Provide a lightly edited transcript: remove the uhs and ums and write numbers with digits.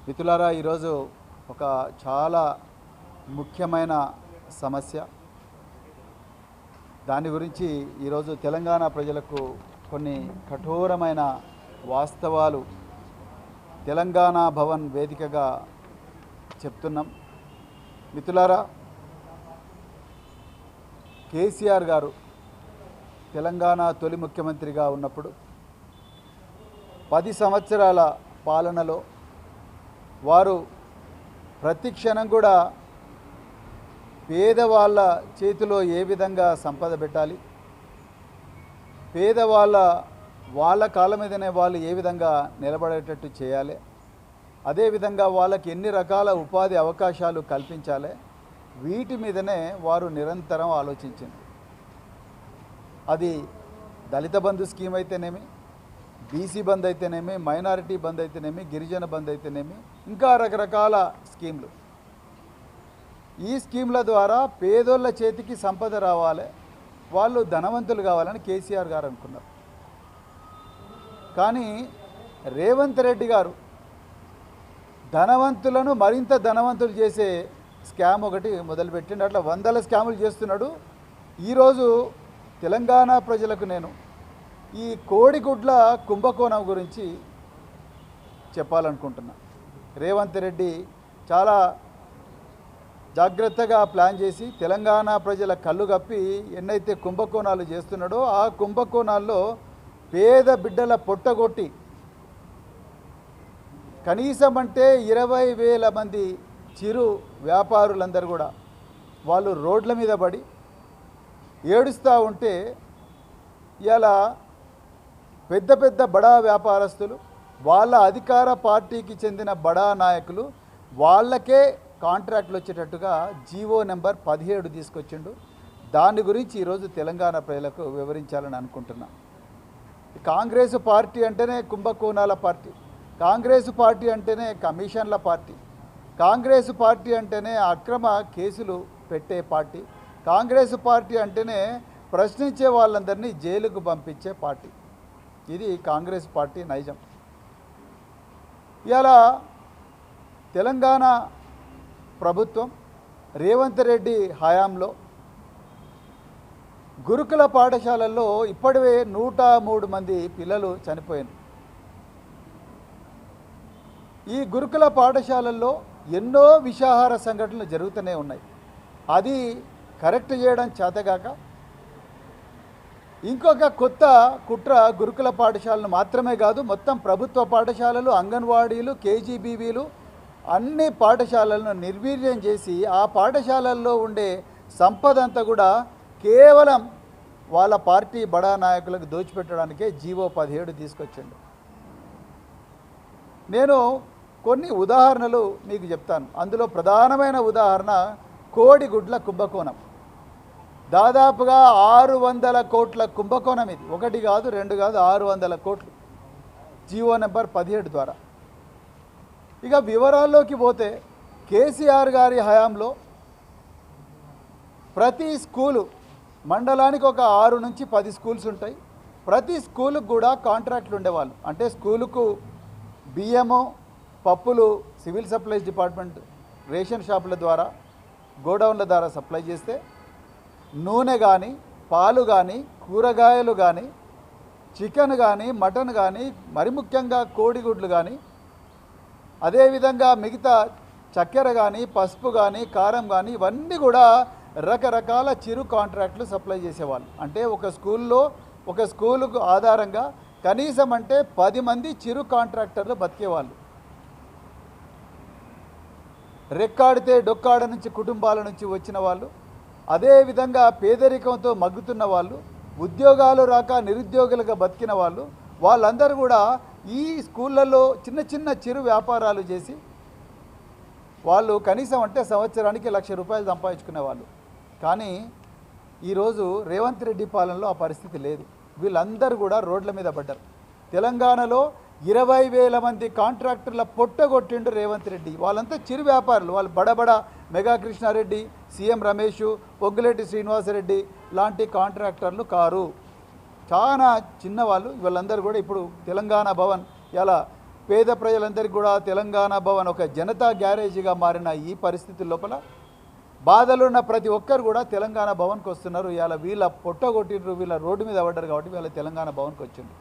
మిత్రులారా, ఈరోజు ఒక చాలా ముఖ్యమైన సమస్య. దాని గురించి ఈరోజు తెలంగాణ ప్రజలకు కొన్ని కఠోరమైన వాస్తవాలు తెలంగాణ భవన్ వేదికగా చెప్తున్నాం. మిత్రులారా, కేసీఆర్ గారు తెలంగాణ తొలి ముఖ్యమంత్రిగా ఉన్నప్పుడు 10 సంవత్సరాల పాలనలో వారు ప్రతి క్షణం కూడా పేదవాళ్ళ చేతిలో ఏ విధంగా సంపద పెట్టాలి, వాళ్ళ కాళ్ళ మీదనే వాళ్ళు ఏ విధంగా నిలబడేటట్టు చేయాలి, అదేవిధంగా వాళ్ళకి ఎన్ని రకాల ఉపాధి అవకాశాలు కల్పించాలి, వీటి మీదనే వారు నిరంతరం ఆలోచించింది. అది దళిత బంధు స్కీమ్ అయితేనేమి, బీసీ బంద్ అయితేనేమి, మైనారిటీ బంద్ అయితేనేమి, గిరిజన బంద్ అయితేనేమి, ఇంకా రకరకాల స్కీమ్లు. ఈ స్కీమ్ల ద్వారా పేదోళ్ళ చేతికి సంపద రావాలి, వాళ్ళు ధనవంతులు కావాలని కేసీఆర్ గారు అనుకున్నారు. కానీ రేవంత్ రెడ్డి గారు ధనవంతులను మరింత ధనవంతులు చేసే స్కామ్ ఒకటి మొదలుపెట్టిండు. అట్లా వందల స్కాములు చేస్తున్నాడు. ఈరోజు తెలంగాణ ప్రజలకు నేను ఈ కోడిగుడ్ల కుంభకోణం గురించి చెప్పాలనుకుంటున్నా. రేవంత్ రెడ్డి చాలా జాగ్రత్తగా ప్లాన్ చేసి తెలంగాణ ప్రజల కళ్ళు కప్పి ఎన్నైతే కుంభకోణాలు చేస్తున్నాడో ఆ కుంభకోణాల్లో పేద బిడ్డల పొట్టగొట్టి కనీసం అంటే 20,000 మంది చిరు వ్యాపారులందరూ కూడా వాళ్ళు రోడ్ల మీద పడి ఏడుస్తూ ఉంటే ఇలా పెద్ద పెద్ద బడా వ్యాపారస్తులు, వాళ్ళ అధికార పార్టీకి చెందిన బడా నాయకులు వాళ్ళకే కాంట్రాక్ట్లు వచ్చేటట్టుగా జీవో నెంబర్ 17 తీసుకొచ్చిండు. దాని గురించి ఈరోజు తెలంగాణ ప్రజలకు వివరించాలని అనుకుంటున్నా. కాంగ్రెస్ పార్టీ అంటేనే కుంభకోణాల పార్టీ, కాంగ్రెస్ పార్టీ అంటేనే కమిషన్ల పార్టీ, కాంగ్రెస్ పార్టీ అంటేనే అక్రమ కేసులు పెట్టే పార్టీ, కాంగ్రెస్ పార్టీ అంటేనే ప్రశ్నించే వాళ్ళందరినీ జైలుకు పంపించే పార్టీ. ఇది కాంగ్రెస్ పార్టీ నైజం. ఇలా తెలంగాణ ప్రభుత్వం రేవంత్ రెడ్డి హయాంలో గురుకుల పాఠశాలల్లో ఇప్పటివే 103 మంది పిల్లలు చనిపోయారు. ఈ గురుకుల పాఠశాలల్లో ఎన్నో విషాహార సంఘటనలు జరుగుతూనే ఉన్నాయి. అది కరెక్ట్ చేయడం చేతగాక ఇంకొక కొత్త కుట్ర గురుకుల పాఠశాలను మాత్రమే కాదు, మొత్తం ప్రభుత్వ పాఠశాలలు, అంగన్వాడీలు, కేజీబీవీలు అన్ని పాఠశాలలను నిర్వీర్యం చేసి ఆ పాఠశాలల్లో ఉండే సంపద అంతా కూడా కేవలం వాళ్ళ పార్టీ బడా నాయకులకు దోచిపెట్టడానికే జీవో 17 తీసుకొచ్చిండు. నేను కొన్ని ఉదాహరణలు మీకు చెప్తాను. అందులో ప్రధానమైన ఉదాహరణ కోడిగుడ్ల కుంభకోణం. దాదాపుగా 600 కోట్ల కుంభకోణం ఇది. ఒకటి కాదు, రెండు కాదు, 600 కోట్లు జీవో నెంబర్ 17 ద్వారా. ఇక వివరాల్లోకి పోతే కేసీఆర్ గారి హయాంలో ప్రతి స్కూలు, మండలానికి ఒక 6 నుంచి 10 స్కూల్స్ ఉంటాయి. ప్రతి స్కూలుకు కూడా కాంట్రాక్ట్లు ఉండేవాళ్ళు. అంటే స్కూలుకు బియ్యము, పప్పులు సివిల్ సప్లైస్ డిపార్ట్మెంట్ రేషన్ షాపుల ద్వారా, గోడౌన్ల ద్వారా సప్లై చేస్తే, నూనె కానీ, పాలు కానీ, కూరగాయలు కానీ, చికెన్ కానీ, మటన్ కానీ, మరి ముఖ్యంగా కోడిగుడ్లు కానీ, అదేవిధంగా మిగతా చక్కెర కానీ, పసుపు కానీ, కారం కానీ, ఇవన్నీ కూడా రకరకాల చిరు కాంట్రాక్టులు సప్లై చేసేవాళ్ళు. అంటే ఒక స్కూలుకు ఆధారంగా కనీసం అంటే 10 మంది చిరు కాంట్రాక్టర్లు బతికేవాళ్ళు. రెక్కాడితే డొక్కాడ నుంచి కుటుంబాల నుంచి వచ్చిన వాళ్ళు, అదేవిధంగా పేదరికంతో మగ్గుతున్న వాళ్ళు, ఉద్యోగాలు రాక నిరుద్యోగులుగా బతికిన వాళ్ళు, వాళ్ళందరూ కూడా ఈ స్కూళ్ళల్లో చిన్న చిన్న చిరు వ్యాపారాలు చేసి వాళ్ళు కనీసం అంటే సంవత్సరానికి 1,00,000 రూపాయలు సంపాదించుకునే వాళ్ళు. కానీ ఈరోజు రేవంత్ రెడ్డి పాలనలో ఆ పరిస్థితి లేదు. వీళ్ళందరూ కూడా రోడ్ల మీద పడ్డారు. తెలంగాణలో 20,000 మంది కాంట్రాక్టర్ల పొట్టగొట్టిండు రేవంత్ రెడ్డి. వాళ్ళంతా చిరు వ్యాపారులు. వాళ్ళు బడబడ మెగా కృష్ణారెడ్డి, సీఎం రమేష్, పొంగులేటి శ్రీనివాసరెడ్డి లాంటి కాంట్రాక్టర్లు కారు. చాలా చిన్నవాళ్ళు. వీళ్ళందరూ కూడా ఇప్పుడు తెలంగాణ భవన్ ఇలా పేద ప్రజలందరికీ కూడా తెలంగాణ భవన్ ఒక జనతా గ్యారేజీగా మారిన ఈ పరిస్థితి లోపల బాధలున్న ప్రతి ఒక్కరు కూడా తెలంగాణ భవన్కి వస్తున్నారు. ఇవాళ వీళ్ళ పొట్టగొట్టిండ్రు, వీళ్ళ రోడ్డు మీద పడ్డారు కాబట్టి వీళ్ళ తెలంగాణ భవన్కి వచ్చిండ్రు.